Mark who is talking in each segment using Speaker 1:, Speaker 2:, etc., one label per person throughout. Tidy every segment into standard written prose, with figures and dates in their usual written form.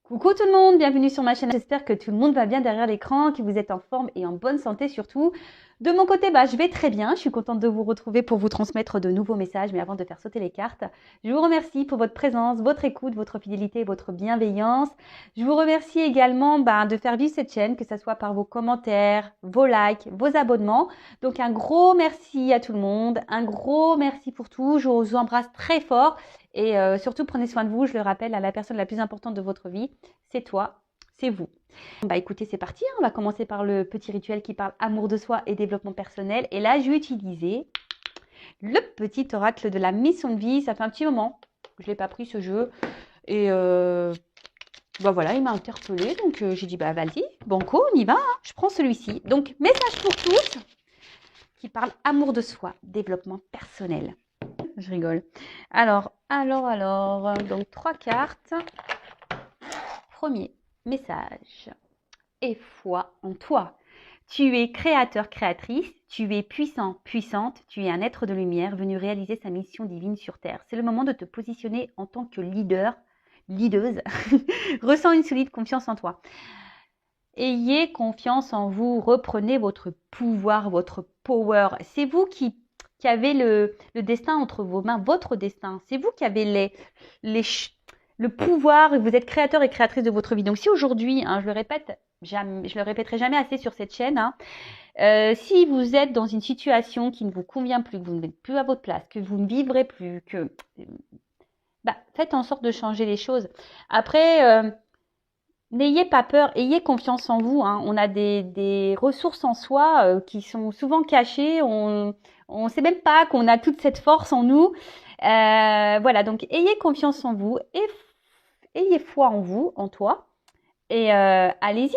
Speaker 1: Coucou tout le monde, bienvenue sur ma chaîne. J'espère que tout le monde va bien derrière l'écran, que vous êtes en forme et en bonne santé surtout. De mon côté, je vais très bien. Je suis contente de vous retrouver pour vous transmettre de nouveaux messages. Mais avant de faire sauter les cartes, je vous remercie pour votre présence, votre écoute, votre fidélité et votre bienveillance. Je vous remercie également de faire vivre cette chaîne, que ce soit par vos commentaires, vos likes, vos abonnements. Donc un gros merci à tout le monde, un gros merci pour tout. Je vous embrasse très fort. Et surtout, prenez soin de vous. Je le rappelle, à la personne la plus importante de votre vie, c'est toi, c'est vous. Écoutez, c'est parti. On va commencer par le petit rituel qui parle amour de soi et développement personnel. Et là, je vais utiliser le petit oracle de la mission de vie. Ça fait un petit moment que je ne l'ai pas pris ce jeu. Et voilà, il m'a interpellée. Donc, j'ai dit, vas-y, banco, on y va. Hein. Je prends celui-ci. Donc, message pour tous qui parle amour de soi, développement personnel. Je rigole. Alors, donc 3 cartes. Premier message. Aie foi en toi. Tu es créateur, créatrice, tu es puissant, puissante, tu es un être de lumière venu réaliser sa mission divine sur Terre. C'est le moment de te positionner en tant que leader, leaduse. Ressens une solide confiance en toi. Ayez confiance en vous, reprenez votre pouvoir, votre power. C'est vous qui avez le destin entre vos mains, votre destin. C'est vous qui avez le pouvoir, vous êtes créateur et créatrice de votre vie. Donc si aujourd'hui, je le répète, je le répéterai jamais assez sur cette chaîne, si vous êtes dans une situation qui ne vous convient plus, que vous n'êtes plus à votre place, que vous ne vivrez plus, que faites en sorte de changer les choses. Après, n'ayez pas peur, ayez confiance en vous. On a des ressources en soi qui sont souvent cachées. On ne sait même pas qu'on a toute cette force en nous. Voilà, donc ayez confiance en vous, ayez foi en vous, en toi. Et allez-y,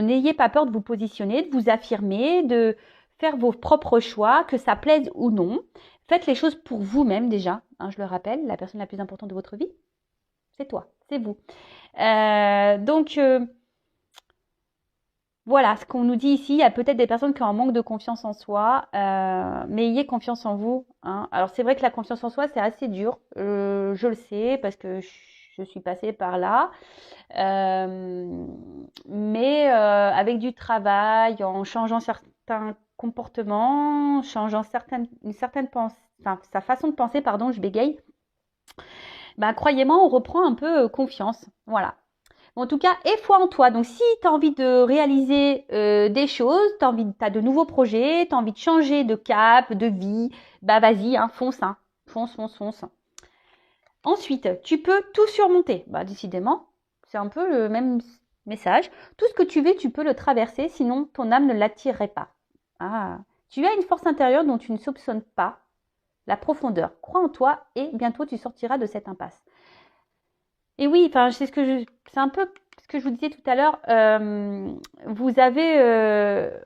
Speaker 1: n'ayez pas peur de vous positionner, de vous affirmer, de faire vos propres choix, que ça plaise ou non. Faites les choses pour vous-même déjà. Je le rappelle, la personne la plus importante de votre vie, c'est toi, c'est vous. Voilà ce qu'on nous dit ici. Il y a peut-être des personnes qui ont un manque de confiance en soi, mais ayez confiance en vous. Alors c'est vrai que la confiance en soi, c'est assez dur. Je le sais parce que je suis passée par là. Mais avec du travail, en changeant certains comportements, en changeant sa façon de penser, pardon, je bégaye, croyez-moi, on reprend un peu confiance. Voilà. En tout cas, aie foi en toi. Donc, si tu as envie de réaliser des choses, tu as de nouveaux projets, tu as envie de changer de cap, de vie, vas-y, fonce, fonce, fonce, fonce. Ensuite, tu peux tout surmonter. Décidément, c'est un peu le même message. Tout ce que tu veux, tu peux le traverser, sinon ton âme ne l'attirerait pas. Tu as une force intérieure dont tu ne soupçonnes pas la profondeur. Crois en toi et bientôt tu sortiras de cette impasse. Et oui, c'est un peu ce que je vous disais tout à l'heure.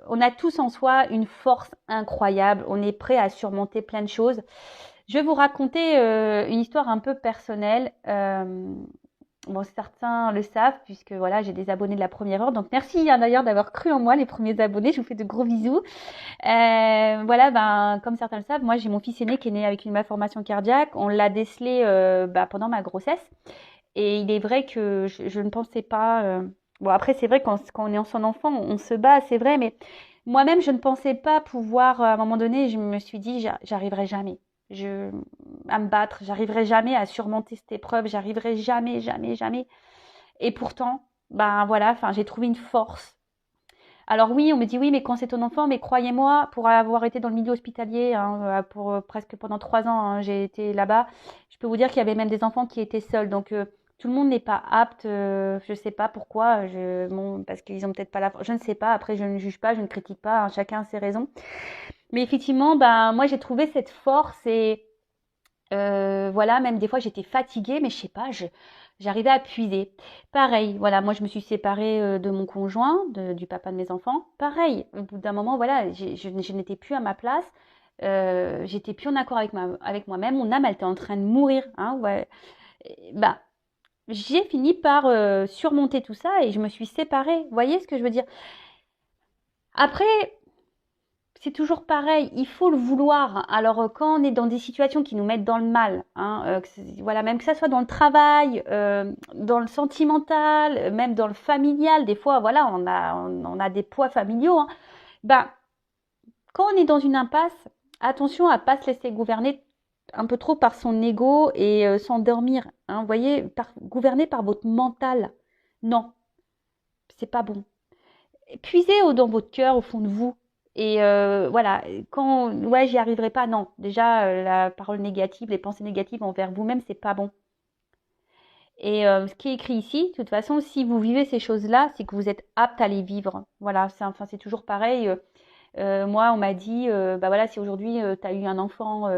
Speaker 1: On a tous en soi une force incroyable. On est prêt à surmonter plein de choses. Je vais vous raconter une histoire un peu personnelle. Certains le savent puisque voilà, j'ai des abonnés de la première heure. Donc merci d'ailleurs d'avoir cru en moi, les premiers abonnés. Je vous fais de gros bisous. Comme certains le savent, moi j'ai mon fils aîné qui est né avec une malformation cardiaque. On l'a décelé pendant ma grossesse. Et il est vrai que je ne pensais pas. Après, c'est vrai quand on est en son enfant, on se bat, c'est vrai, mais moi-même, je ne pensais pas pouvoir. À un moment donné, je me suis dit, j'arriverai jamais à me battre, j'arriverai jamais à surmonter cette épreuve, j'arriverai jamais, jamais, jamais. Et pourtant, j'ai trouvé une force. Alors oui, on me dit oui, mais quand c'est ton enfant, mais croyez-moi, pour avoir été dans le milieu hospitalier, pour presque pendant 3 ans, j'ai été là-bas, je peux vous dire qu'il y avait même des enfants qui étaient seuls. Donc tout le monde n'est pas apte, je sais pas pourquoi, parce qu'ils ont peut-être pas la force, je ne sais pas, après je ne juge pas, je ne critique pas, chacun a ses raisons. Mais effectivement, moi j'ai trouvé cette force et voilà, même des fois j'étais fatiguée, mais je sais pas, j'arrivais à puiser. Pareil, voilà, moi je me suis séparée de mon conjoint, du papa de mes enfants. Pareil, au bout d'un moment, voilà, je n'étais plus à ma place, j'étais plus en accord avec moi-même. Mon âme, elle était en train de mourir, ouais. J'ai fini par surmonter tout ça et je me suis séparée. Vous voyez ce que je veux dire? Après, c'est toujours pareil, il faut le vouloir. Alors, quand on est dans des situations qui nous mettent dans le mal, hein, voilà, même que ça soit dans le travail, dans le sentimental, même dans le familial, des fois, voilà, on a des poids familiaux, hein. Ben, quand on est dans une impasse, attention à pas se laisser gouverner un peu trop par son ego et s'endormir, hein. Vous voyez, gouverner par votre mental, non, c'est pas bon. Puisez dans votre cœur, au fond de vous. Et voilà, quand ouais, j'y arriverai pas, non. Déjà, la parole négative, les pensées négatives envers vous-même, c'est pas bon. Et ce qui est écrit ici, de toute façon, si vous vivez ces choses-là, c'est que vous êtes apte à les vivre. Voilà, c'est toujours pareil. Moi, on m'a dit, bah voilà, si aujourd'hui tu as eu un enfant,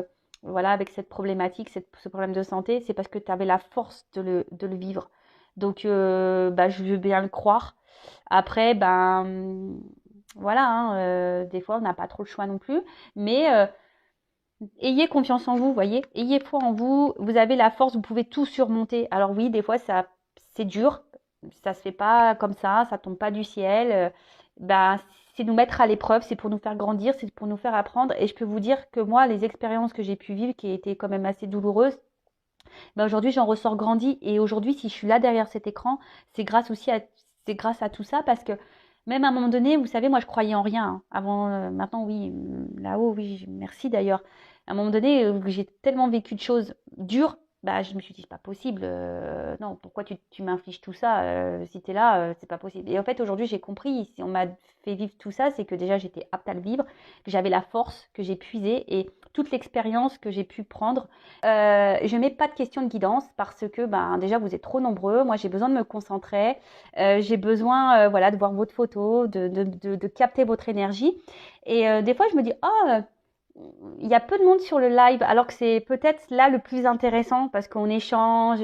Speaker 1: voilà, avec cette problématique, ce problème de santé, c'est parce que tu avais la force de le vivre. Donc, bah, je veux bien le croire. Après, ben, voilà, hein, des fois, on n'a pas trop le choix non plus. Mais ayez confiance en vous, voyez. Ayez foi en vous. Vous avez la force, vous pouvez tout surmonter. Alors oui, des fois, c'est dur. Ça se fait pas comme ça tombe pas du ciel. Bah, c'est nous mettre à l'épreuve, c'est pour nous faire grandir, c'est pour nous faire apprendre. Et je peux vous dire que moi, les expériences que j'ai pu vivre, qui étaient quand même assez douloureuses, bah aujourd'hui, j'en ressors grandi. Et aujourd'hui, si je suis là derrière cet écran, c'est grâce à tout ça, parce que même à un moment donné, vous savez, moi, je croyais en rien, hein. Avant, maintenant, oui, là-haut, oui, merci d'ailleurs. À un moment donné, j'ai tellement vécu de choses dures, bah, je me suis dit, c'est pas possible. Non, pourquoi tu m'infliges tout ça? Si tu es là, c'est pas possible. Et en fait, aujourd'hui, j'ai compris, si on m'a fait vivre tout ça, c'est que déjà, j'étais apte à le vivre, que j'avais la force, que j'ai puisé et toute l'expérience que j'ai pu prendre. Je mets pas de question de guidance parce que ben, déjà, vous êtes trop nombreux. Moi, j'ai besoin de me concentrer. J'ai besoin voilà, de voir votre photo, de capter votre énergie. Et des fois, je me dis, oh, il y a peu de monde sur le live, alors que c'est peut-être là le plus intéressant parce qu'on échange.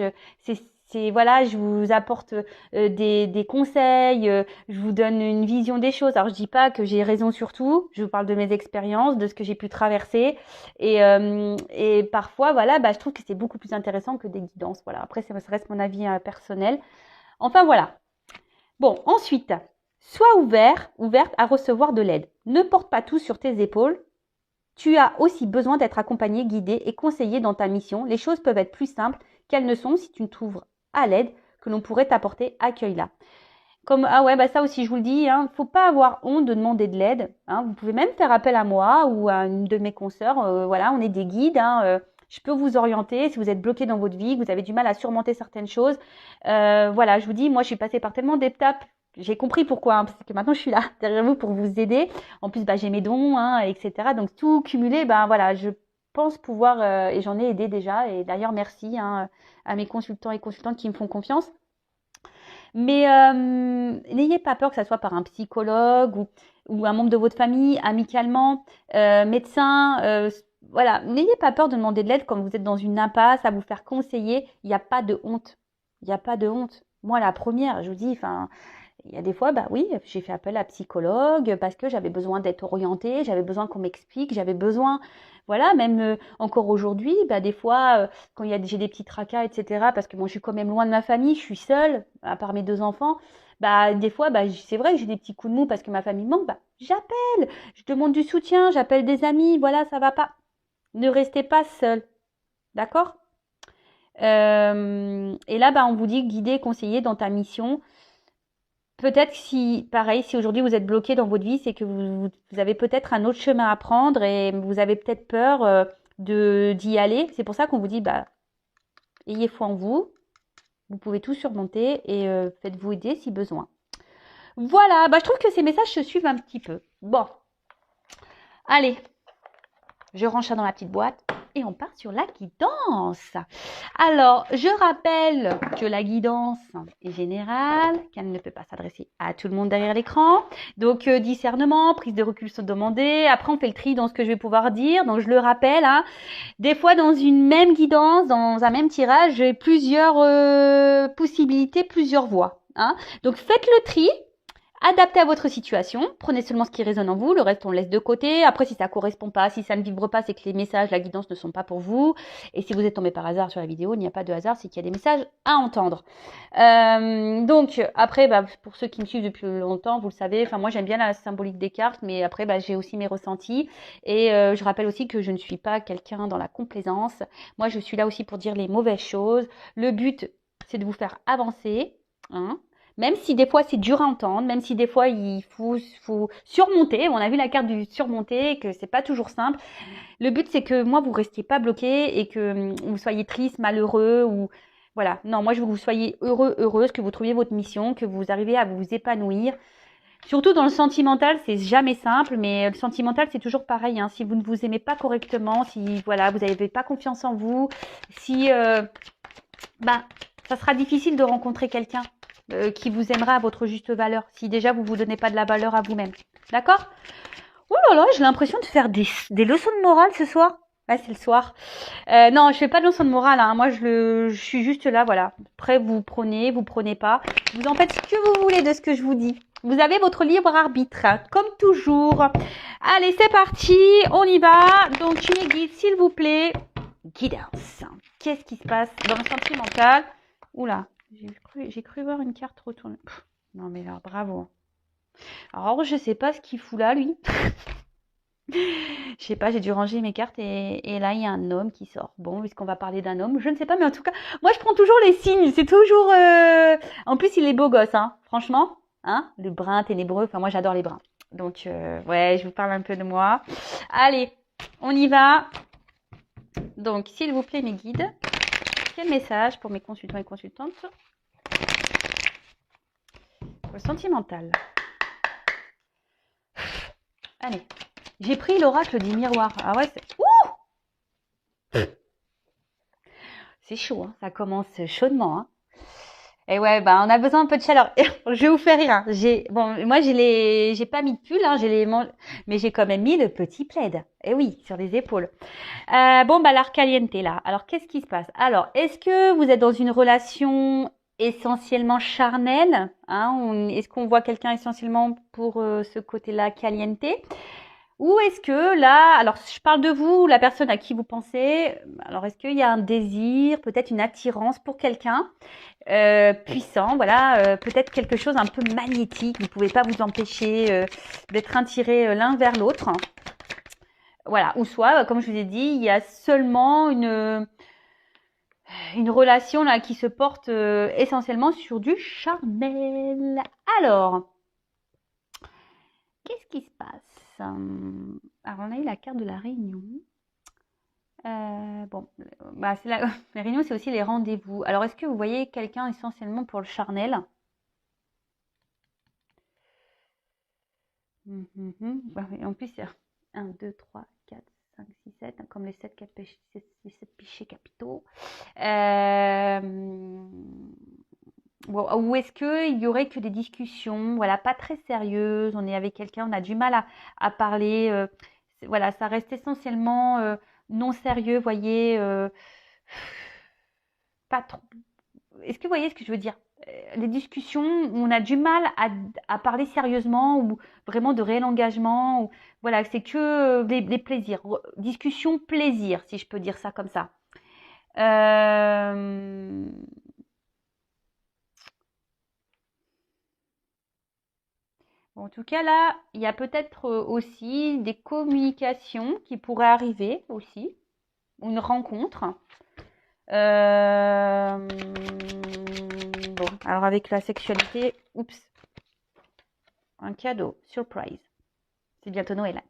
Speaker 1: Voilà, je vous apporte des conseils, je vous donne une vision des choses. Alors je dis pas que j'ai raison sur tout, je vous parle de mes expériences, de ce que j'ai pu traverser, et parfois voilà, bah, je trouve que c'est beaucoup plus intéressant que des guidances. Voilà, après ça reste mon avis personnel. Enfin voilà. Bon, ensuite, sois ouverte à recevoir de l'aide. Ne porte pas tout sur tes épaules. Tu as aussi besoin d'être accompagné, guidé et conseillé dans ta mission. Les choses peuvent être plus simples qu'elles ne sont si tu ne t'ouvres à l'aide que l'on pourrait t'apporter. Accueille-la. Comme, ah ouais, bah ça aussi, je vous le dis, hein, faut pas avoir honte de demander de l'aide, hein. Vous pouvez même faire appel à moi ou à une de mes consoeurs. Voilà, on est des guides, hein, je peux vous orienter si vous êtes bloqué dans votre vie, que vous avez du mal à surmonter certaines choses. Voilà, je vous dis, moi, je suis passée par tellement d'étapes. J'ai compris pourquoi, hein, parce que maintenant je suis là derrière vous pour vous aider. En plus, bah, j'ai mes dons, hein, etc. Donc tout cumulé, ben voilà, je pense pouvoir et j'en ai aidé déjà. Et d'ailleurs, merci, hein, à mes consultants et consultantes qui me font confiance. Mais n'ayez pas peur que ça soit par un psychologue ou un membre de votre famille, amicalement, médecin. Voilà, n'ayez pas peur de demander de l'aide quand vous êtes dans une impasse, à vous faire conseiller. Il n'y a pas de honte. Il n'y a pas de honte. Moi, la première, je vous dis, enfin, il y a des fois, bah oui, j'ai fait appel à psychologue parce que j'avais besoin d'être orientée, j'avais besoin qu'on m'explique, j'avais besoin, voilà, même encore aujourd'hui, bah des fois, quand j'ai des petits tracas, etc., parce que moi, je suis quand même loin de ma famille, je suis seule, à part mes 2 enfants, bah des fois, bah c'est vrai que j'ai des petits coups de mou parce que ma famille manque, bah j'appelle, je demande du soutien, j'appelle des amis, voilà, ça va pas. Ne restez pas seul, d'accord? Et là, bah on vous dit guider, conseiller dans ta mission. Peut-être si, pareil, si aujourd'hui vous êtes bloqué dans votre vie, c'est que vous avez peut-être un autre chemin à prendre et vous avez peut-être peur d'y aller. C'est pour ça qu'on vous dit, bah, ayez foi en vous, vous pouvez tout surmonter et faites-vous aider si besoin. Voilà, bah, je trouve que ces messages se suivent un petit peu. Bon, allez, je range ça dans la petite boîte et on part sur la guidance. Alors, je rappelle que la guidance est générale, qu'elle ne peut pas s'adresser à tout le monde derrière l'écran. Donc, discernement, prise de recul sont demandées. Après, on fait le tri dans ce que je vais pouvoir dire. Donc, je le rappelle, hein, des fois, dans une même guidance, dans un même tirage, j'ai plusieurs possibilités, plusieurs voies, hein. Donc, faites le tri. Adaptez à votre situation, prenez seulement ce qui résonne en vous, le reste on laisse de côté. Après, si ça correspond pas, si ça ne vibre pas, c'est que les messages, la guidance ne sont pas pour vous. Et si vous êtes tombé par hasard sur la vidéo, il n'y a pas de hasard, c'est qu'il y a des messages à entendre. Donc après, pour ceux qui me suivent depuis longtemps, vous le savez, enfin moi j'aime bien la symbolique des cartes, mais après j'ai aussi mes ressentis. Et je rappelle aussi que je ne suis pas quelqu'un dans la complaisance. Moi je suis là aussi pour dire les mauvaises choses. Le but, c'est de vous faire avancer, hein. Même si des fois c'est dur à entendre, même si des fois il faut surmonter. On a vu la carte du surmonter, que c'est pas toujours simple. Le but c'est que moi vous restiez pas bloqué et que vous soyez triste, malheureux ou voilà. Non, moi je veux que vous soyez heureux, heureuse, que vous trouviez votre mission, que vous arriviez à vous épanouir. Surtout dans le sentimental, c'est jamais simple, mais le sentimental c'est toujours pareil, hein. Si vous ne vous aimez pas correctement, si voilà vous n'avez pas confiance en vous, si ça sera difficile de rencontrer quelqu'un qui vous aimera à votre juste valeur, si déjà vous vous donnez pas de la valeur à vous-même. D'accord? Oh là là, j'ai l'impression de faire des leçons de morale ce soir. Ouais, c'est le soir. Non, je fais pas de leçons de morale, hein. Moi, je suis juste là, voilà. Après, vous prenez pas. Vous en faites ce que vous voulez de ce que je vous dis. Vous avez votre libre arbitre, hein, comme toujours. Allez, c'est parti, on y va. Donc, mes guides, s'il vous plaît. Guidance. Qu'est-ce qui se passe dans le sentimental? Oula, j'ai cru voir une carte retournée. Non, mais là, bravo. Alors, je sais pas ce qu'il fout là, lui. Je sais pas, j'ai dû ranger mes cartes et là, il y a un homme qui sort. Bon, est-ce qu'on va parler d'un homme? Je ne sais pas, mais en tout cas, moi, je prends toujours les signes. C'est toujours... En plus, il est beau gosse, hein. Franchement, hein, le brun ténébreux. Enfin, moi, j'adore les bruns. Donc, ouais, je vous parle un peu de moi. Allez, on y va. Donc, s'il vous plaît, mes guides, quel message pour mes consultants et consultantes? Pour le sentimental. Allez. J'ai pris l'oracle du miroir. Ah ouais, c'est... Ouh! C'est chaud, hein. Ça commence chaudement, hein. Et ouais, on a besoin un peu de chaleur. Je vais vous faire rire, hein. Moi j'ai pas mis de pull, hein, mais j'ai quand même mis le petit plaid. Et oui, sur les épaules. L'art caliente là. Alors qu'est-ce qui se passe? Alors, est-ce que vous êtes dans une relation essentiellement charnelle, hein? Est-ce qu'on voit quelqu'un essentiellement pour ce côté-là caliente? Ou est-ce que là, alors je parle de vous, la personne à qui vous pensez, alors est-ce qu'il y a un désir, peut-être une attirance pour quelqu'un puissant, voilà, peut-être quelque chose un peu magnétique, vous ne pouvez pas vous empêcher d'être attirés l'un vers l'autre. Voilà, ou soit, comme je vous ai dit, il y a seulement une relation là qui se porte essentiellement sur du charnel. Alors, qu'est-ce qui se passe? Alors, on a eu la carte de la réunion. Les réunions, c'est aussi les rendez-vous. Alors, est-ce que vous voyez quelqu'un essentiellement pour le charnel? En plus, il y a 1, 2, 3, 4, 5, 6, 7, comme les 7 péchés capitaux. Ou est-ce qu'il y aurait que des discussions, voilà, pas très sérieuses, on est avec quelqu'un, on a du mal à parler, voilà, ça reste essentiellement non sérieux, voyez, pas trop. Est-ce que vous voyez ce que je veux dire? Les discussions où on a du mal à parler sérieusement ou vraiment de réel engagement, ou, voilà, c'est que des plaisirs, discussion plaisir, si je peux dire ça comme ça. En tout cas, là, il y a peut-être aussi des communications qui pourraient arriver aussi, ou une rencontre. Alors avec la sexualité, oups, un cadeau, surprise. C'est bientôt Noël.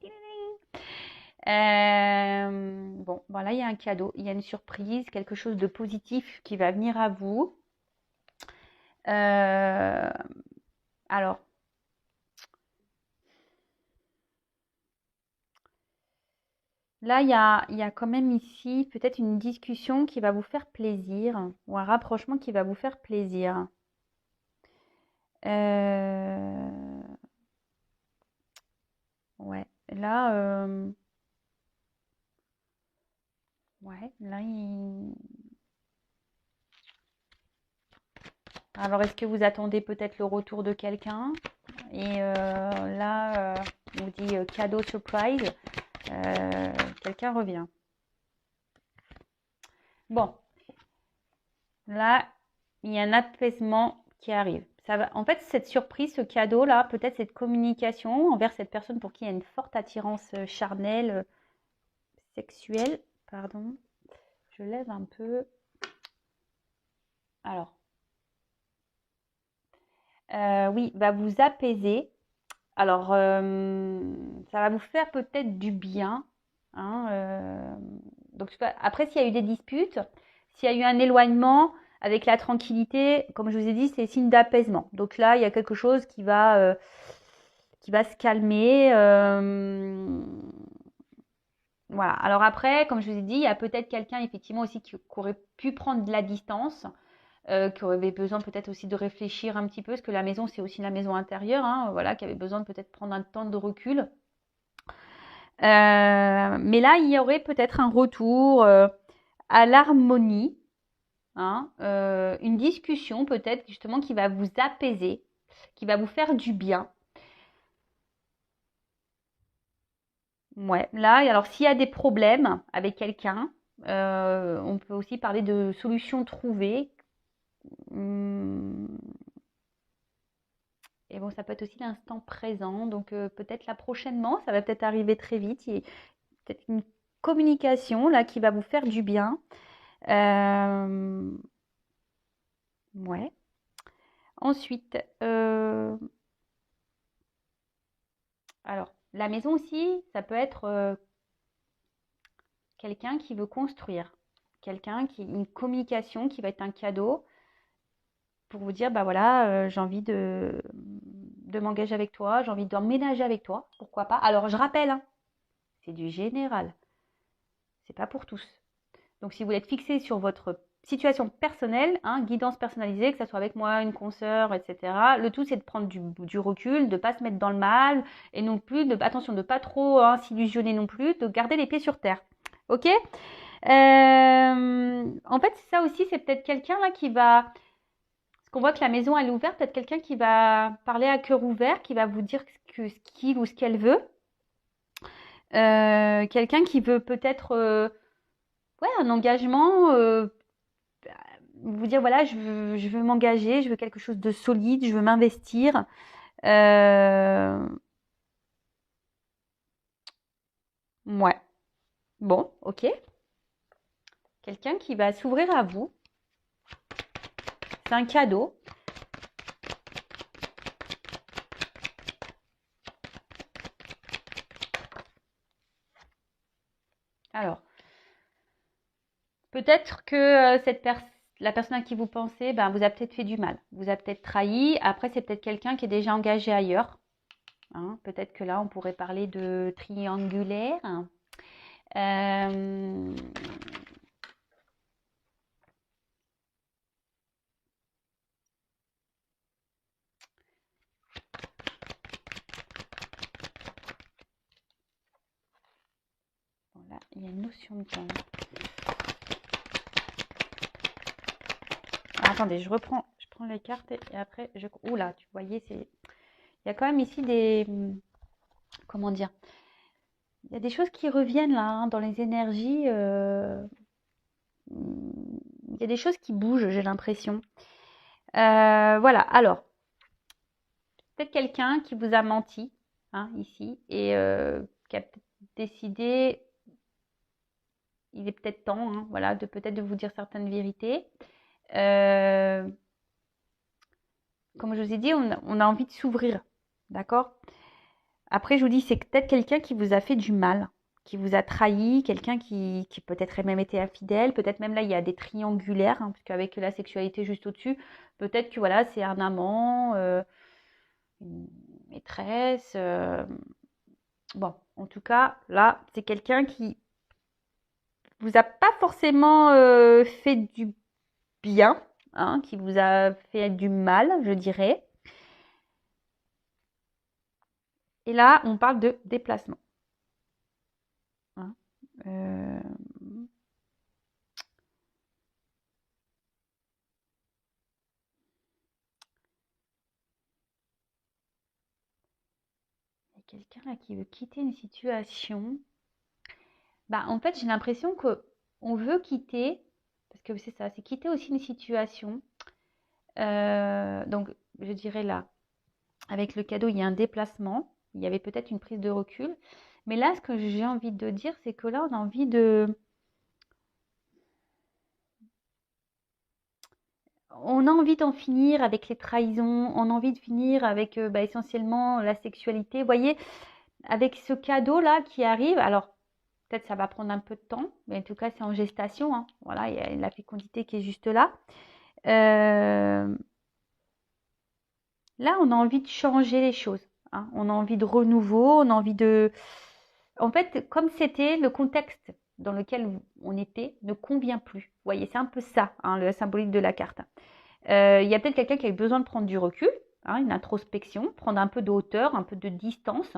Speaker 1: Là, il y a un cadeau, il y a une surprise, quelque chose de positif qui va venir à vous. Alors, là, il y a quand même ici peut-être une discussion qui va vous faire plaisir, ou un rapprochement qui va vous faire plaisir. Ouais, là, alors est-ce que vous attendez peut-être le retour de quelqu'un? Et là, on vous dit cadeau surprise. Quelqu'un revient. Bon, là, il y a un apaisement qui arrive. Ça va, en fait, cette surprise, ce cadeau-là, peut-être cette communication envers cette personne pour qui il y a une forte attirance charnelle, sexuelle. Pardon, je lève un peu. Alors, oui, va vous apaiser. Alors, ça va vous faire peut-être du bien, hein, donc après s'il y a eu des disputes, s'il y a eu un éloignement, avec la tranquillité, comme je vous ai dit, c'est signe d'apaisement. Donc là, il y a quelque chose qui va se calmer, voilà. Alors après, comme je vous ai dit, il y a peut-être quelqu'un effectivement aussi qui aurait pu prendre de la distance, qui aurait besoin peut-être aussi de réfléchir un petit peu, parce que la maison, c'est aussi la maison intérieure, hein, voilà, qui avait besoin de peut-être prendre un temps de recul. Mais là, il y aurait peut-être un retour à l'harmonie, hein, une discussion peut-être justement qui va vous apaiser, qui va vous faire du bien. Ouais, là, alors s'il y a des problèmes avec quelqu'un, on peut aussi parler de solutions trouvées. Hum, Et bon, ça peut être aussi l'instant présent. Donc peut-être là prochainement, ça va peut-être arriver très vite. Il y a peut-être une communication là qui va vous faire du bien. Ouais. Ensuite, alors la maison aussi, ça peut être quelqu'un qui veut construire, quelqu'un qui une communication qui va être un cadeau pour vous dire, bah voilà, j'ai envie de m'engager avec toi, j'ai envie d'emménager avec toi, pourquoi pas. Alors je rappelle, hein, c'est du général, c'est pas pour tous. Donc si vous êtes fixé sur votre situation personnelle, hein, guidance personnalisée, que ce soit avec moi, une consoeur, etc. Le tout, c'est de prendre du recul, de ne pas se mettre dans le mal, et non plus, attention, de ne pas trop s'illusionner non plus, de garder les pieds sur terre. Ok. En fait, ça aussi, c'est peut-être quelqu'un là qui va... Parce qu'on voit que la maison, elle est ouverte, peut-être quelqu'un qui va parler à cœur ouvert, qui va vous dire ce qu'il ou ce qu'elle veut. Quelqu'un qui veut peut-être... ouais, un engagement, vous dire voilà, je veux m'engager, je veux quelque chose de solide, je veux m'investir. Ouais, bon, ok. Quelqu'un qui va s'ouvrir à vous. C'est un cadeau. Alors, peut-être que la personne à qui vous pensez, ben, vous a peut-être fait du mal, vous a peut-être trahi. Après, c'est peut-être quelqu'un qui est déjà engagé ailleurs. Hein. Peut-être que là, on pourrait parler de triangulaire. Euh, voilà, il y a une notion de temps. Ah, attendez, je prends les cartes et après, oula, tu voyais, il y a quand même ici des... Comment dire? Il y a des choses qui reviennent là, hein, dans les énergies. Il y a des choses qui bougent, j'ai l'impression. Voilà, alors, peut-être quelqu'un qui vous a menti, hein, ici, et qui a peut-être décidé, il est peut-être temps, hein, voilà, peut-être de vous dire certaines vérités. Comme je vous ai dit, on a envie de s'ouvrir, d'accord? Après, je vous dis, c'est peut-être quelqu'un qui vous a fait du mal, qui vous a trahi, quelqu'un qui peut-être a même été infidèle, peut-être même là, il y a des triangulaires, hein, parce qu'avec la sexualité juste au-dessus, peut-être que voilà, c'est un amant, une maîtresse. Bon, en tout cas, là, c'est quelqu'un qui vous a pas forcément fait du bien, hein, qui vous a fait du mal, je dirais. Et là, on parle de déplacement. Hein. Euh, quelqu'un là qui veut quitter une situation. Bah, en fait, j'ai l'impression qu'on veut quitter, parce que c'est ça, c'est quitter aussi une situation. Donc, je dirais là, avec le cadeau, il y a un déplacement, il y avait peut-être une prise de recul. Mais là, ce que j'ai envie de dire, c'est que là, on a envie d'en finir avec les trahisons, on a envie de finir avec essentiellement la sexualité. Vous voyez, avec ce cadeau-là qui arrive, alors peut-être ça va prendre un peu de temps, mais en tout cas, c'est en gestation, hein. Voilà, il y a la fécondité qui est juste là. Euh, Là, on a envie de changer les choses, hein. On a envie de renouveau, on a envie de... En fait, comme c'était le contexte dans lequel on était ne convient plus. Vous voyez, c'est un peu ça, hein, le symbolique de la carte. Il y a peut-être quelqu'un qui a besoin de prendre du recul, hein, une introspection, prendre un peu de hauteur, un peu de distance.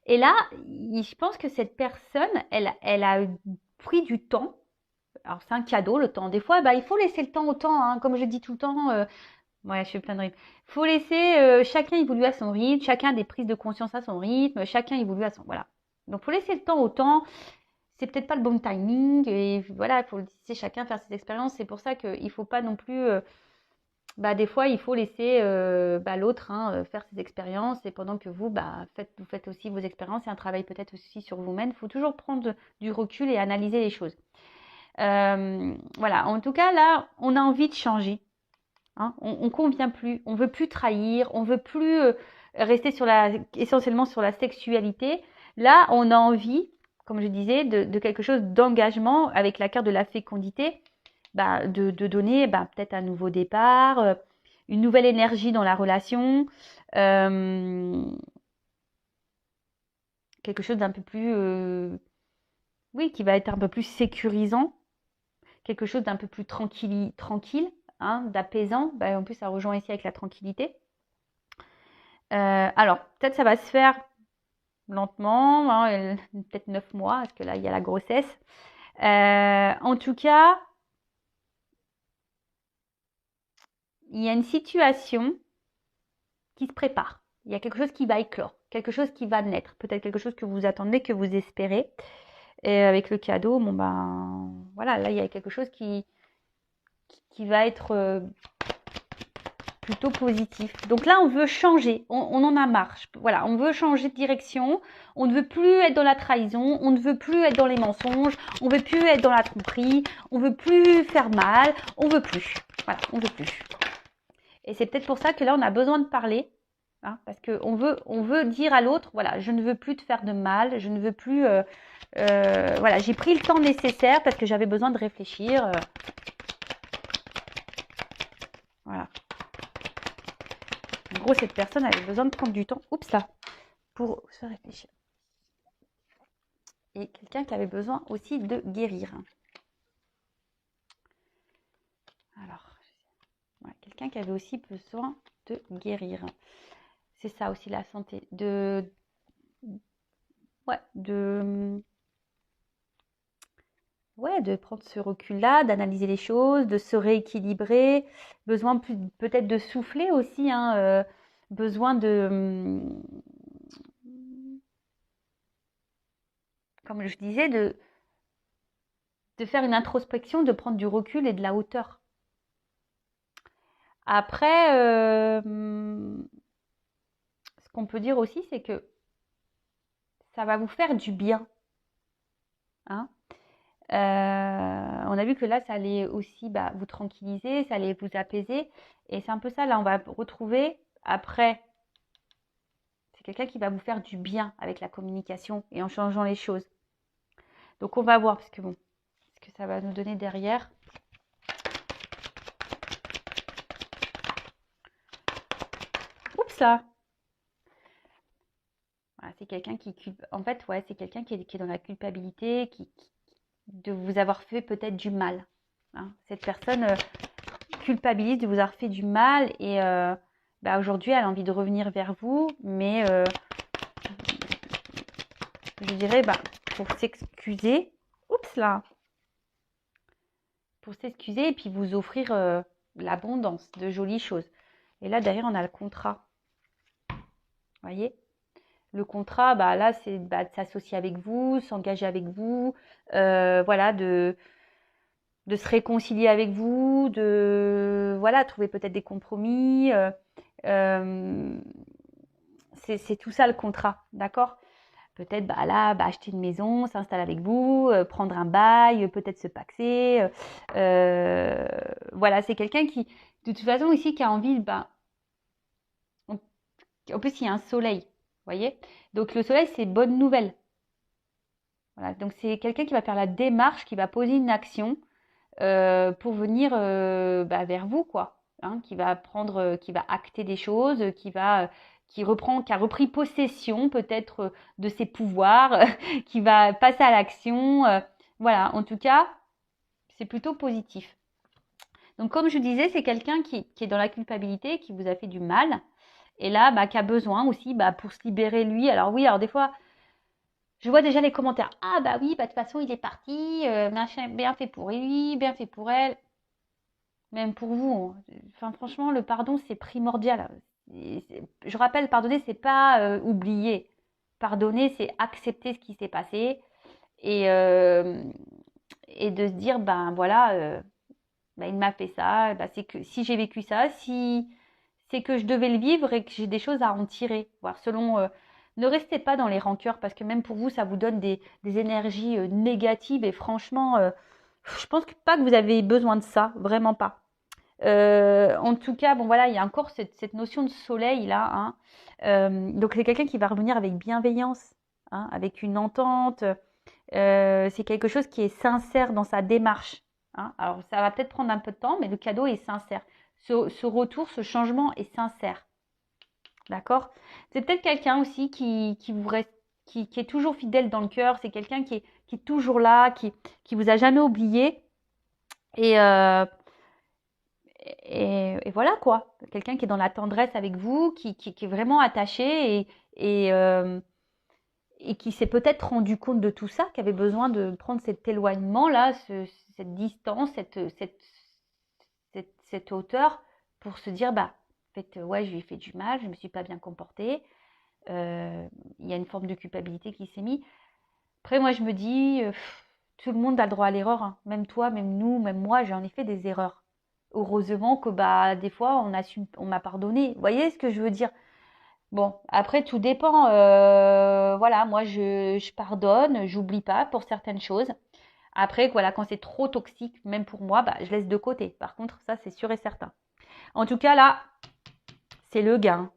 Speaker 1: Et là, je pense que cette personne, elle a pris du temps. Alors, c'est un cadeau, le temps. Des fois, il faut laisser le temps au temps, hein, comme je dis tout le temps. Ouais, je fais plein de rythmes. Il faut laisser chacun évoluer à son rythme, chacun a des prises de conscience à son rythme, chacun évolue à son... Voilà. Donc, il faut laisser le temps au temps. C'est peut-être pas le bon timing. Et voilà, il faut laisser chacun faire ses expériences. C'est pour ça qu'il ne faut pas non plus... des fois, il faut laisser l'autre, hein, faire ses expériences. Et pendant que vous, vous faites aussi vos expériences et un travail peut-être aussi sur vous-même. Il faut toujours prendre du recul et analyser les choses. Voilà. En tout cas, là, on a envie de changer. Hein, on convient plus, on veut plus trahir, on veut plus rester essentiellement sur la sexualité. Là, on a envie, comme je disais, de quelque chose d'engagement avec la carte de la fécondité, de donner peut-être un nouveau départ, une nouvelle énergie dans la relation, quelque chose d'un peu plus, oui, qui va être un peu plus sécurisant, quelque chose d'un peu plus tranquille, hein, d'apaisant. En plus, ça rejoint ici avec la tranquillité. Alors, peut-être ça va se faire lentement, hein, peut-être 9 mois, parce que là, il y a la grossesse. En tout cas, il y a une situation qui se prépare. Il y a quelque chose qui va éclore, quelque chose qui va naître, peut-être quelque chose que vous attendez, que vous espérez. Et avec le cadeau, voilà, là, il y a quelque chose qui va être plutôt positif. Donc là, on veut changer, on en a marre. Voilà, on veut changer de direction, on ne veut plus être dans la trahison, on ne veut plus être dans les mensonges, on ne veut plus être dans la tromperie, on ne veut plus faire mal, on ne veut plus. Voilà, on ne veut plus. Et c'est peut-être pour ça que là, on a besoin de parler, hein, parce qu'on veut dire à l'autre, voilà, je ne veux plus te faire de mal, je ne veux plus... voilà, j'ai pris le temps nécessaire parce que j'avais besoin de réfléchir. Voilà. En gros, cette personne avait besoin de prendre du temps, pour se réfléchir. Et quelqu'un qui avait besoin aussi de guérir. Alors, voilà, quelqu'un qui avait aussi besoin de guérir. C'est ça aussi la santé. De prendre ce recul-là, d'analyser les choses, de se rééquilibrer. Besoin peut-être de souffler aussi, hein, besoin de... Comme je disais, de faire une introspection, de prendre du recul et de la hauteur. Après, ce qu'on peut dire aussi, c'est que ça va vous faire du bien. Hein, on a vu que là, ça allait aussi vous tranquilliser, ça allait vous apaiser. Et c'est un peu ça, là, on va retrouver après. C'est quelqu'un qui va vous faire du bien avec la communication et en changeant les choses. Donc, on va voir, parce que ce que ça va nous donner derrière. Oups là. Voilà, c'est quelqu'un qui... En fait, ouais, c'est quelqu'un qui est dans la culpabilité, de vous avoir fait peut-être du mal. Hein. Cette personne culpabilise de vous avoir fait du mal et aujourd'hui, elle a envie de revenir vers vous, mais je dirais pour s'excuser. Oups là. Pour s'excuser et puis vous offrir l'abondance de jolies choses. Et là, derrière, on a le contrat. Vous voyez ? Le contrat, bah, là, c'est de s'associer avec vous, s'engager avec vous, voilà, de se réconcilier avec vous, de voilà, trouver peut-être des compromis. C'est tout ça le contrat, d'accord? Peut-être bah, là, bah, acheter une maison, s'installer avec vous, prendre un bail, peut-être se paxer. Voilà, c'est quelqu'un qui, de toute façon, ici, qui a envie, bah, en plus, il y a un soleil, vous voyez? Donc, le soleil, c'est bonne nouvelle. Voilà, donc c'est quelqu'un qui va faire la démarche, qui va poser une action pour venir bah, vers vous, quoi. Hein, qui va prendre, qui va acter des choses, qui a repris possession peut-être de ses pouvoirs, qui va passer à l'action. Voilà, en tout cas, c'est plutôt positif. Donc, comme je disais, c'est quelqu'un qui est dans la culpabilité, qui vous a fait du mal, et là, bah, qui a besoin aussi, bah, pour se libérer lui. Alors oui, alors des fois, je vois déjà les commentaires. Ah bah oui, bah, de toute façon, il est parti, machin, bien fait pour lui, bien fait pour elle. Même pour vous. Enfin, franchement, le pardon, c'est primordial. Je rappelle, pardonner, c'est pas oublier. Pardonner, c'est accepter ce qui s'est passé et, et de se dire, ben voilà, ben, il m'a fait ça. Ben, c'est que si j'ai vécu ça, si c'est que je devais le vivre et que j'ai des choses à en tirer. Voir selon. Ne restez pas dans les rancœurs parce que même pour vous, ça vous donne des énergies négatives et franchement, je pense pas que vous avez besoin de ça, vraiment pas. En tout cas, bon voilà, il y a encore cette notion de soleil là. Hein. Donc c'est quelqu'un qui va revenir avec bienveillance, hein, avec une entente. C'est quelque chose qui est sincère dans sa démarche. Hein. Alors ça va peut-être prendre un peu de temps, mais le cadeau est sincère. Ce retour, ce changement est sincère. D'accord? C'est peut-être quelqu'un aussi qui vous reste, qui est toujours fidèle dans le cœur. C'est quelqu'un qui est toujours là, qui vous a jamais oublié. Et, et voilà quoi, quelqu'un qui est dans la tendresse avec vous, qui est vraiment attaché et qui s'est peut-être rendu compte de tout ça, qui avait besoin de prendre cet éloignement-là, cette distance, cette hauteur pour se dire, bah, en fait, ouais, je lui ai fait du mal, je ne me suis pas bien comportée. Il y a une forme de culpabilité qui s'est mise. Après, moi, je me dis, tout le monde a le droit à l'erreur, hein. Même toi, même nous, même moi, j'en ai fait des erreurs. Heureusement que bah des fois on m'a pardonné. Vous voyez ce que je veux dire? Bon, après tout dépend. Voilà, moi je pardonne, j'oublie pas pour certaines choses. Après, voilà, quand c'est trop toxique, même pour moi, bah, je laisse de côté. Par contre, ça c'est sûr et certain. En tout cas, là, c'est le gain,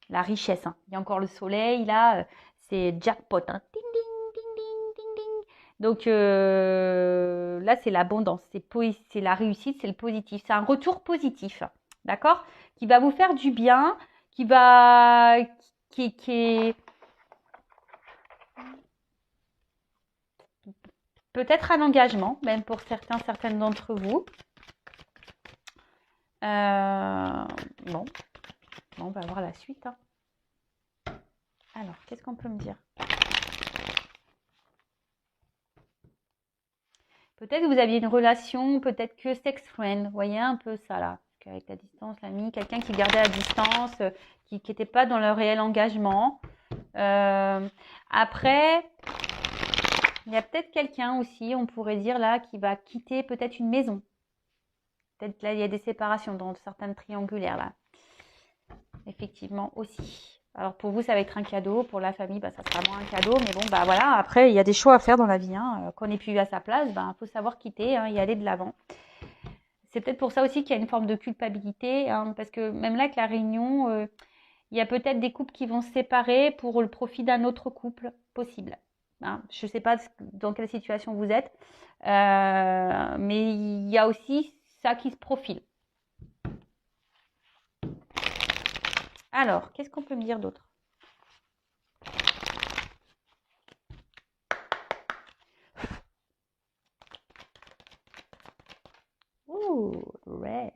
Speaker 1: la richesse. Hein. Il y a encore le soleil, là, c'est jackpot. Hein. Ding, ding, ding, ding, ding, ding. Donc là, c'est l'abondance, c'est la réussite, c'est le positif. C'est un retour positif, d'accord? Qui va vous faire du bien, qui est peut-être un engagement, même pour certaines d'entre vous. Bon, on va voir la suite. Hein. Alors, qu'est-ce qu'on peut me dire? Peut-être que vous aviez une relation, peut-être que sex friend, vous voyez un peu ça là. Avec la distance, l'ami, quelqu'un qui gardait la distance, qui n'était pas dans le réel engagement. Après, il y a peut-être quelqu'un aussi, on pourrait dire là, qui va quitter peut-être une maison. Peut-être là, il y a des séparations dans certaines triangulaires là. Effectivement aussi. Alors pour vous, ça va être un cadeau. Pour la famille, bah, ça sera moins un cadeau. Mais bon, bah voilà, après, il y a des choix à faire dans la vie. Hein. Qu'on n'est plus à sa place, bah, faut savoir quitter hein, et aller de l'avant. C'est peut-être pour ça aussi qu'il y a une forme de culpabilité. Hein, parce que même là, avec la réunion, il y a peut-être des couples qui vont se séparer pour le profit d'un autre couple possible. Hein. Je ne sais pas dans quelle situation vous êtes. Mais il y a aussi ça qui se profile. Alors, qu'est-ce qu'on peut me dire d'autre? Ouh, rêve.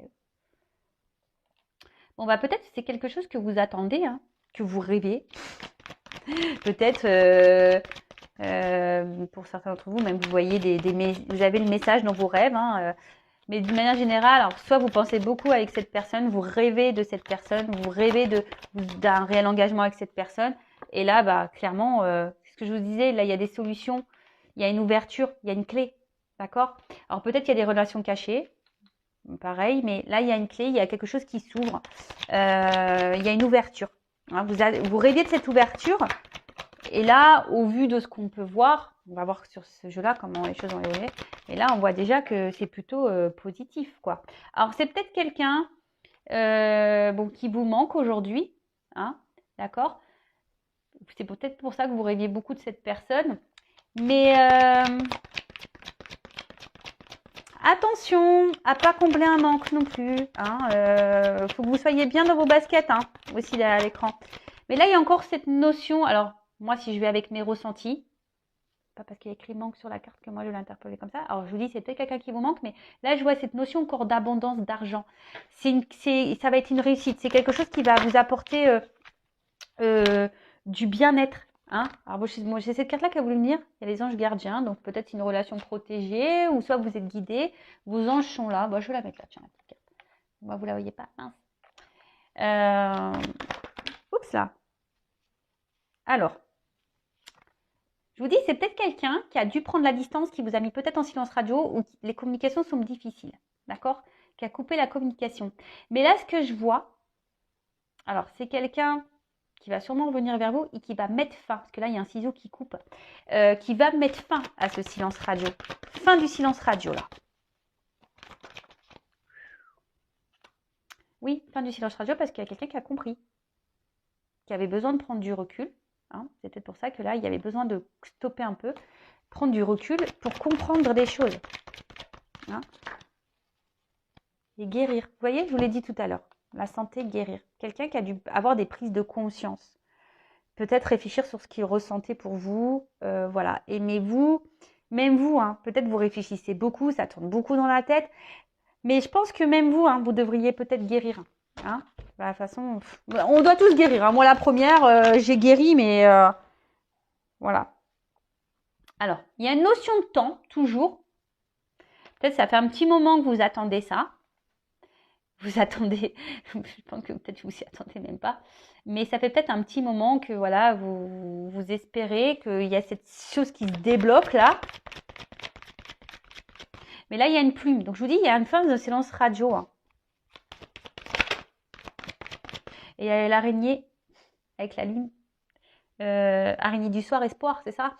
Speaker 1: Bon, bah peut-être c'est quelque chose que vous attendez, hein, que vous rêvez. Peut-être, pour certains d'entre vous, même vous voyez vous avez le message dans vos rêves. Hein, mais d'une manière générale, alors soit vous pensez beaucoup avec cette personne, vous rêvez de cette personne, vous rêvez d'un réel engagement avec cette personne. Et là, bah, clairement, ce que je vous disais, là, il y a des solutions, il y a une ouverture, il y a une clé. D'accord? Alors peut-être qu'il y a des relations cachées, pareil, mais là, il y a une clé, il y a quelque chose qui s'ouvre. Il y a une ouverture. Hein, vous rêvez de cette ouverture. Et là, au vu de ce qu'on peut voir, on va voir sur ce jeu-là comment les choses ont évolué. Et là, on voit déjà que c'est plutôt positif, quoi. Alors, c'est peut-être quelqu'un bon, qui vous manque aujourd'hui. Hein, d'accord? C'est peut-être pour ça que vous rêviez beaucoup de cette personne. Mais attention à pas combler un manque non plus. Hein, faut que vous soyez bien dans vos baskets hein, aussi derrière l'écran. Mais là, il y a encore cette notion. Alors, moi, si je vais avec mes ressentis, pas parce qu'il y a écrit manque sur la carte que moi je l'ai interpellé comme ça. Alors, je vous dis, c'est peut-être quelqu'un qui vous manque, mais là, je vois cette notion encore d'abondance, d'argent. Ça va être une réussite. C'est quelque chose qui va vous apporter du bien-être. Hein. Alors, moi, j'ai cette carte-là qui a voulu me dire, il y a les anges gardiens, donc peut-être une relation protégée, ou soit vous êtes guidé, vos anges sont là. Bon, je vais la mettre là, tiens, la petite carte. Moi, vous la voyez pas, mince. Oups là. Alors, je vous dis, c'est peut-être quelqu'un qui a dû prendre la distance, qui vous a mis peut-être en silence radio, ou les communications sont difficiles, d'accord? Qui a coupé la communication. Mais là, ce que je vois, alors c'est quelqu'un qui va sûrement revenir vers vous et qui va mettre fin, parce que là, il y a un ciseau qui coupe, qui va mettre fin à ce silence radio. Fin du silence radio, là. Oui, fin du silence radio, parce qu'il y a quelqu'un qui a compris, qui avait besoin de prendre du recul. Hein. C'est peut-être pour ça que là, il y avait besoin de stopper un peu, prendre du recul pour comprendre des choses. Hein. Et guérir. Vous voyez, je vous l'ai dit tout à l'heure. La santé, guérir. Quelqu'un qui a dû avoir des prises de conscience. Peut-être réfléchir sur ce qu'il ressentait pour vous. Voilà. Et mais vous, même vous, hein, peut-être vous réfléchissez beaucoup, ça tourne beaucoup dans la tête. Mais je pense que même vous, hein, vous devriez peut-être guérir. Hein. Bah, de toute façon, on doit tous guérir. Hein. Moi, la première, j'ai guéri, mais voilà. Alors, il y a une notion de temps, toujours. Peut-être ça fait un petit moment que vous attendez ça. Vous attendez, je pense que peut-être vous s'y attendez même pas. Mais ça fait peut-être un petit moment que voilà, vous espérez qu'il y a cette chose qui se débloque là. Mais là, il y a une plume. Donc, je vous dis, il y a une phase de silence radio. Hein. Et il y a l'araignée avec la lune. Araignée du soir, espoir, c'est ça?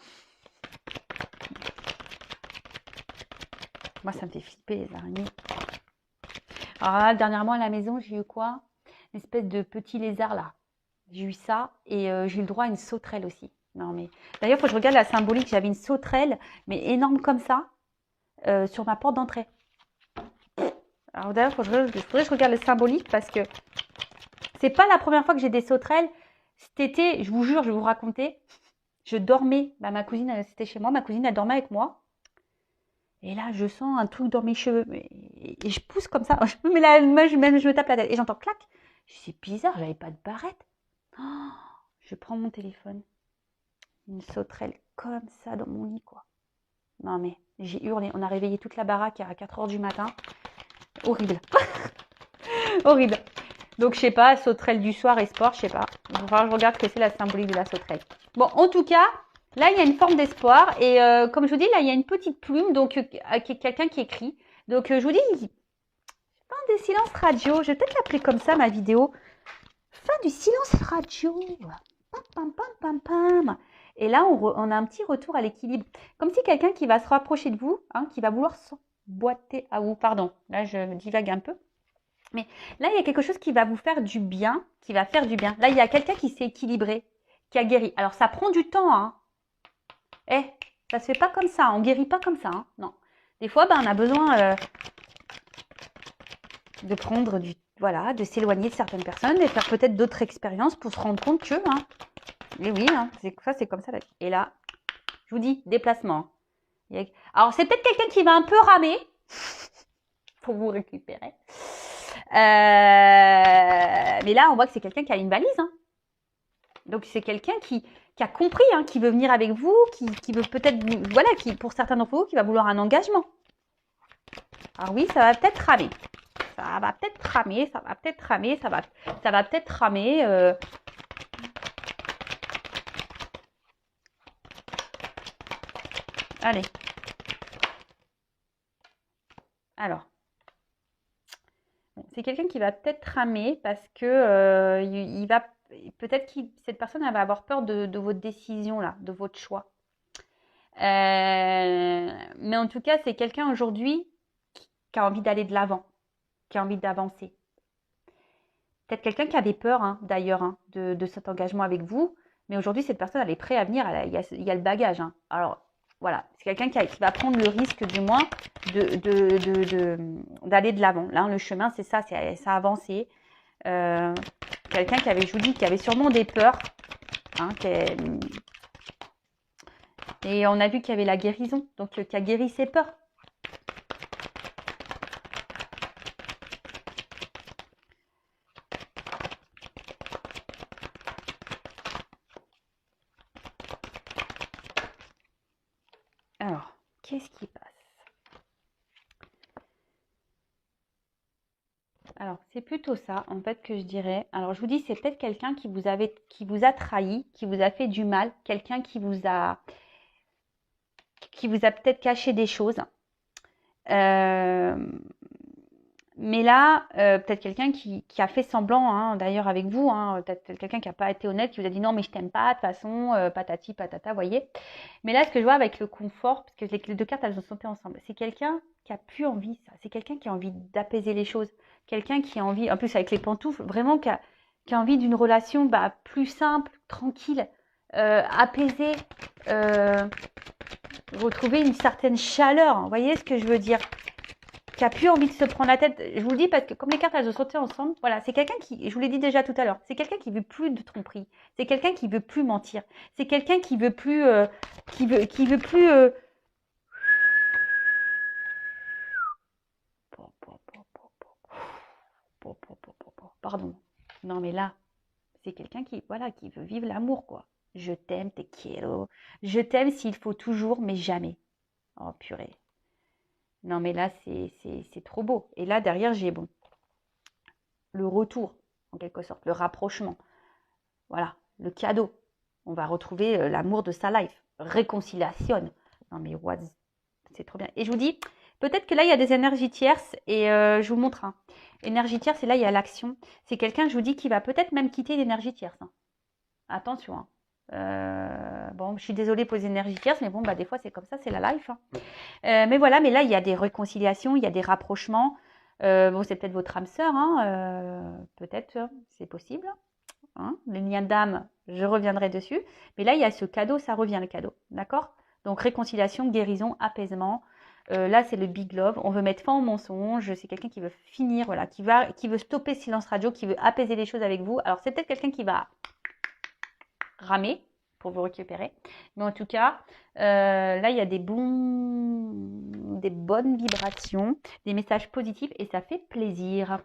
Speaker 1: Moi, ça me fait flipper, les araignées. Alors là, dernièrement, à la maison, j'ai eu quoi? Une espèce de petit lézard, là. J'ai eu ça et j'ai eu le droit à une sauterelle aussi. Non, mais... D'ailleurs, il faut que je regarde la symbolique. J'avais une sauterelle, mais énorme comme ça, sur ma porte d'entrée. Alors d'ailleurs, il faudrait que je regarde le symbolique parce que c'est pas la première fois que j'ai des sauterelles. Cet été, je vous jure, je vais vous raconter. Je dormais, bah, ma cousine, c'était chez moi, ma cousine, elle dormait avec moi. Et là, je sens un truc dans mes cheveux. Et je pousse comme ça. Je me mets la main, je me tape la tête. Et j'entends clac. Je dis, c'est bizarre, j'avais pas de barrette. Oh, je prends mon téléphone. Une sauterelle comme ça dans mon lit, quoi. Non, mais j'ai hurlé. On a réveillé toute la baraque à 4 h du matin. Horrible. Horrible. Donc, je sais pas, sauterelle du soir et sport, je sais pas. Il va falloir que je regarde ce que c'est la symbolique de la sauterelle. Bon, en tout cas, là, il y a une forme d'espoir. Et comme je vous dis, là, il y a une petite plume, donc quelqu'un qui écrit. Donc, je vous dis, fin des silences radio. Je vais peut-être l'appeler comme ça, ma vidéo. Fin du silence radio. Pam, pam, pam, pam, pam. Et là, on a un petit retour à l'équilibre. Comme si quelqu'un qui va se rapprocher de vous, hein, qui va vouloir s'emboîter à vous. Pardon, là, je divague un peu. Mais là, il y a quelque chose qui va vous faire du bien, qui va faire du bien. Là, il y a quelqu'un qui s'est équilibré, qui a guéri. Alors, ça prend du temps, hein. Ça se fait pas comme ça. On guérit pas comme ça, hein. Non. Des fois, on a besoin de prendre voilà, de s'éloigner de certaines personnes, de faire peut-être d'autres expériences pour se rendre compte que, hein. Et oui, hein, c'est comme ça. Et là, je vous dis, déplacement. Alors, c'est peut-être quelqu'un qui va un peu ramer pour vous récupérer. Mais là, on voit que c'est quelqu'un qui a une valise. Hein. Donc, c'est quelqu'un qui a compris, hein, qui veut venir avec vous, qui veut peut-être, voilà, qui pour certains d'entre vous, qui va vouloir un engagement. Alors oui, ça va peut-être ramer. Ça va peut-être ramer. Ça va peut-être ramer. Allez. Alors. Bon, c'est quelqu'un qui va peut-être ramer parce que il va peut-être que cette personne elle va avoir peur de votre décision là, de votre choix. Mais en tout cas, c'est quelqu'un aujourd'hui qui a envie d'aller de l'avant, qui a envie d'avancer. Peut-être quelqu'un qui avait peur, hein, d'ailleurs, hein, de cet engagement avec vous. Mais aujourd'hui, cette personne, elle est prête à venir. Il y a le bagage. Hein. Alors, voilà. C'est quelqu'un qui va prendre le risque, du moins, d'aller de l'avant. Là, le chemin, c'est ça. C'est ça avancer. Quelqu'un qui avait, je vous dis, qui avait sûrement des peurs. Hein, et on a vu qu'il y avait la guérison. Donc, qui a guéri ses peurs. Alors, qu'est-ce qui passe? Alors, c'est plutôt ça, en fait, que je dirais. Alors, je vous dis, c'est peut-être quelqu'un qui vous a trahi, qui vous a fait du mal, quelqu'un qui vous a peut-être caché des choses. Mais là, peut-être quelqu'un qui a fait semblant, hein, d'ailleurs avec vous, hein, peut-être quelqu'un qui n'a pas été honnête, qui vous a dit non, mais je t'aime pas, de toute façon, patati, patata, vous voyez. Mais là, ce que je vois avec le confort, parce que les deux cartes, elles sont sautées ensemble, c'est quelqu'un qui a plus envie, ça. C'est quelqu'un qui a envie d'apaiser les choses, quelqu'un qui a envie, en plus avec les pantoufles, vraiment qui a envie d'une relation plus simple, tranquille, apaisée, retrouver une certaine chaleur. Vous voyez ce que je veux dire? Qui a plus envie de se prendre la tête. Je vous le dis parce que comme les cartes elles ont sauté ensemble, voilà, c'est quelqu'un qui, je vous l'ai dit déjà tout à l'heure, c'est quelqu'un qui veut plus de tromperie, c'est quelqu'un qui veut plus mentir, c'est quelqu'un qui veut plus, pardon. Non mais là, c'est quelqu'un qui, voilà, qui veut vivre l'amour quoi. Je t'aime, te quiero. Je t'aime s'il faut toujours, mais jamais. Oh purée. Non mais là, c'est trop beau. Et là derrière, j'ai bon le retour en quelque sorte, le rapprochement. Voilà, le cadeau. On va retrouver l'amour de sa life. Réconciliation. Non mais what? C'est trop bien. Et je vous dis, peut-être que là, il y a des énergies tierces et je vous montre. Hein. Énergie tierce, et là, il y a l'action. C'est quelqu'un, je vous dis, qui va peut-être même quitter l'énergie tierce. Hein. Attention. Hein. Bon, je suis désolée pour les énergies tierces, mais bon, des fois, c'est comme ça, c'est la life. Hein. Mais voilà, mais là, il y a des réconciliations, il y a des rapprochements. Bon, c'est peut-être votre âme sœur, hein, peut-être, c'est possible. Hein, les liens d'âme, je reviendrai dessus. Mais là, il y a ce cadeau, ça revient le cadeau. D'accord? Donc, réconciliation, guérison, apaisement. Là, c'est le big love. On veut mettre fin au mensonge. C'est quelqu'un qui veut finir, voilà, qui veut stopper silence radio, qui veut apaiser les choses avec vous. Alors, c'est peut-être quelqu'un qui va ramer pour vous récupérer. Mais en tout cas, là, il y a des bonnes vibrations, des messages positifs et ça fait plaisir.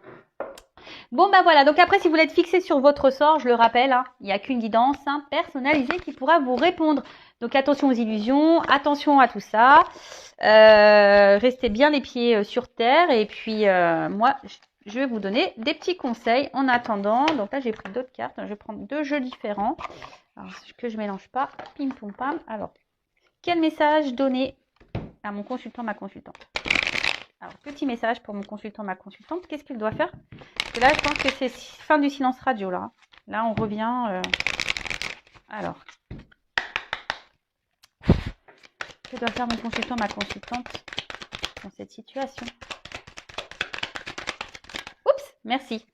Speaker 1: Bon, voilà. Donc après, si vous voulez être fixé sur votre sort, je le rappelle, hein, il n'y a qu'une guidance personnalisée qui pourra vous répondre. Donc attention aux illusions, attention à tout ça. Restez bien les pieds sur terre. Et puis, moi, je vais vous donner des petits conseils en attendant. Donc là, j'ai pris d'autres cartes. Je vais prendre 2 jeux différents. Alors, que je ne mélange pas. Pim, pom, pam. Alors, quel message donner à mon consultant, ma consultante? Alors, petit message pour mon consultant, ma consultante. Qu'est-ce qu'il doit faire? Parce que là, je pense que c'est fin du silence radio. Là, on revient. Alors, que doit faire mon consultant, ma consultante dans cette situation? Oups, merci.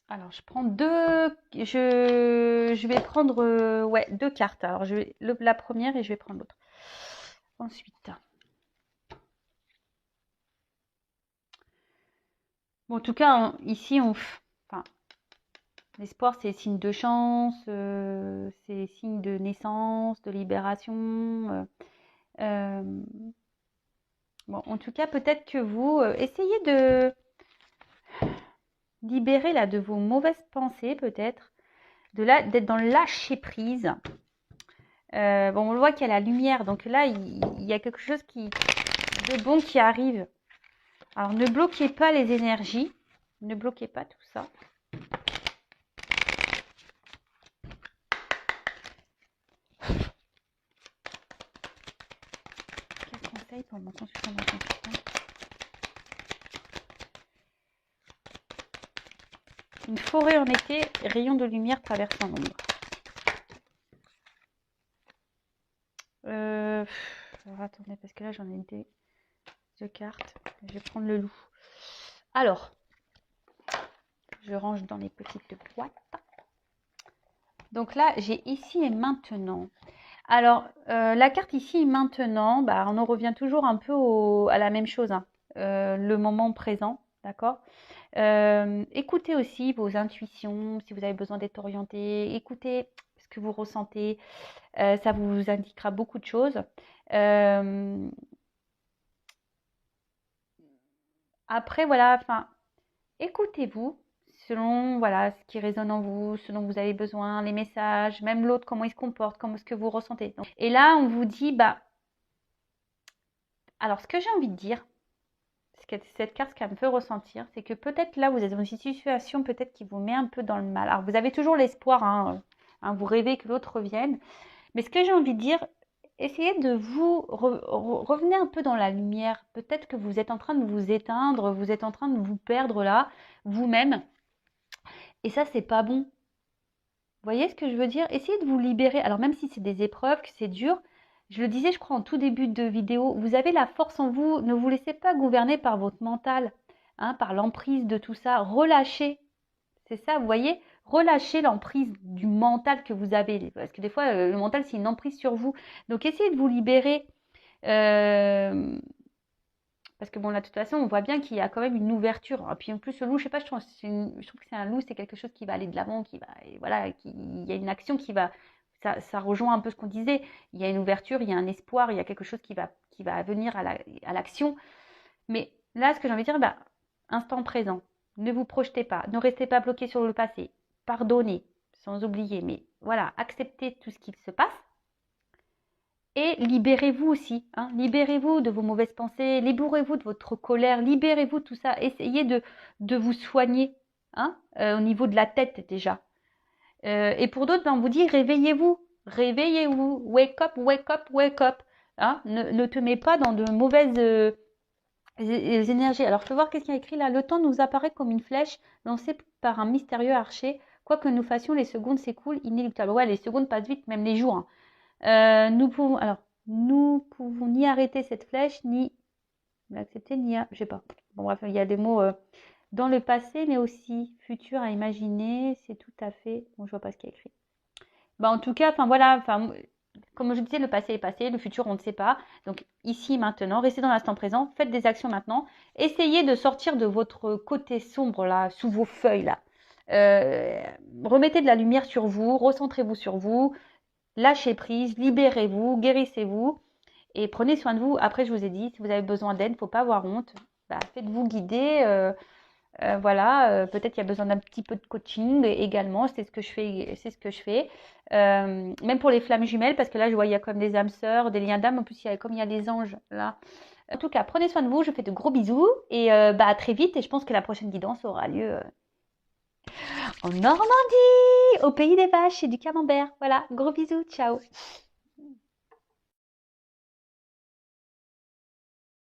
Speaker 1: Alors, je prends 2. Je vais prendre 2 cartes. Alors, je vais la première et je vais prendre l'autre. Ensuite. Bon, en tout cas, ici, l'espoir, c'est signe de chance, c'est signe de naissance, de libération. Bon, en tout cas, peut-être que vous essayez de libérer là de vos mauvaises pensées, peut-être, d'être dans le lâcher prise. Bon, on le voit qu'il y a la lumière, donc là, il y a quelque chose de bon qui arrive. Alors, ne bloquez pas les énergies, ne bloquez pas tout ça. conseils pour mon consultant dans consultant. Une forêt en été, rayon de lumière traversant l'ombre. Alors attendez, parce que là j'en ai deux cartes. Je vais prendre le loup. Alors, je range dans les petites boîtes. Donc là, j'ai ici et maintenant. Alors, la carte ici et maintenant, bah, on en revient toujours un peu à la même chose, hein. Le moment présent, d'accord? Écoutez aussi vos intuitions, si vous avez besoin d'être orienté. Écoutez ce que vous ressentez. Ça vous indiquera beaucoup de choses. Après, voilà, enfin, écoutez-vous selon voilà ce qui résonne en vous, ce dont vous avez besoin, les messages, même l'autre, comment il se comporte, comment est-ce que vous ressentez. Et là, on vous dit, bah, alors ce que j'ai envie de dire, cette carte, ce qu'elle me fait ressentir, c'est que peut-être là, vous êtes dans une situation peut-être qui vous met un peu dans le mal. Alors, vous avez toujours l'espoir, hein, vous rêvez que l'autre revienne. Mais ce que j'ai envie de dire, essayez de vous revenir un peu dans la lumière. Peut-être que vous êtes en train de vous éteindre, vous êtes en train de vous perdre là, vous-même. Et ça, c'est pas bon. Vous voyez ce que je veux dire? Essayez de vous libérer. Alors, même si c'est des épreuves, que c'est dur, je le disais, je crois, en tout début de vidéo, vous avez la force en vous. Ne vous laissez pas gouverner par votre mental, hein, par l'emprise de tout ça. Relâchez. C'est ça, vous voyez? Relâchez l'emprise du mental que vous avez. Parce que des fois, le mental, c'est une emprise sur vous. Donc, essayez de vous libérer. Parce que bon, là, de toute façon, on voit bien qu'il y a quand même une ouverture. Et puis en plus, le loup, je sais pas, je trouve que c'est un loup, c'est quelque chose qui va aller de l'avant, qui va, et voilà, il y a une action qui va, ça rejoint un peu ce qu'on disait. Il y a une ouverture, il y a un espoir, il y a quelque chose qui va venir à l'action. Mais là, ce que j'ai envie de dire, bah, instant présent. Ne vous projetez pas, ne restez pas bloqué sur le passé. Pardonnez, sans oublier, mais voilà, acceptez tout ce qui se passe. Et libérez-vous aussi, hein, libérez-vous de vos mauvaises pensées, libérez-vous de votre colère, libérez-vous de tout ça. Essayez de vous soigner, hein, au niveau de la tête déjà. Et pour d'autres, ben, on vous dit réveillez-vous, réveillez-vous, wake up, wake up, wake up. Hein, ne te mets pas dans de mauvaises énergies. Alors, je vais voir qu'est-ce qu'il y a écrit là. Le temps nous apparaît comme une flèche lancée par un mystérieux archer. Quoi que nous fassions, les secondes s'écoulent inéluctables. Ouais, les secondes passent vite, même les jours, hein. Nous pouvons ni arrêter cette flèche, ni l'accepter, ni je sais pas. Bon, bref, il y a des mots dans le passé, mais aussi futur à imaginer. C'est tout à fait. Bon, je vois pas ce qu'il y a écrit. Bah, en tout cas, enfin voilà, enfin, comme je disais, le passé est passé, le futur, on ne sait pas. Donc, ici, maintenant, restez dans l'instant présent, faites des actions maintenant. Essayez de sortir de votre côté sombre, là, sous vos feuilles, là. Remettez de la lumière sur vous, recentrez-vous sur vous. Lâchez prise, libérez-vous, guérissez-vous et prenez soin de vous. Après, je vous ai dit, si vous avez besoin d'aide, il ne faut pas avoir honte. Bah, faites-vous guider. Voilà, peut-être qu'il y a besoin d'un petit peu de coaching également. C'est ce que je fais. C'est ce que je fais. Même pour les flammes jumelles, parce que là, je vois, il y a comme des âmes sœurs, des liens d'âme. En plus, comme il y a les anges là. En tout cas, prenez soin de vous. Je fais de gros bisous et bah, à très vite. Et je pense que la prochaine guidance aura lieu en Normandie, au pays des vaches et du camembert. Voilà, gros bisous, ciao.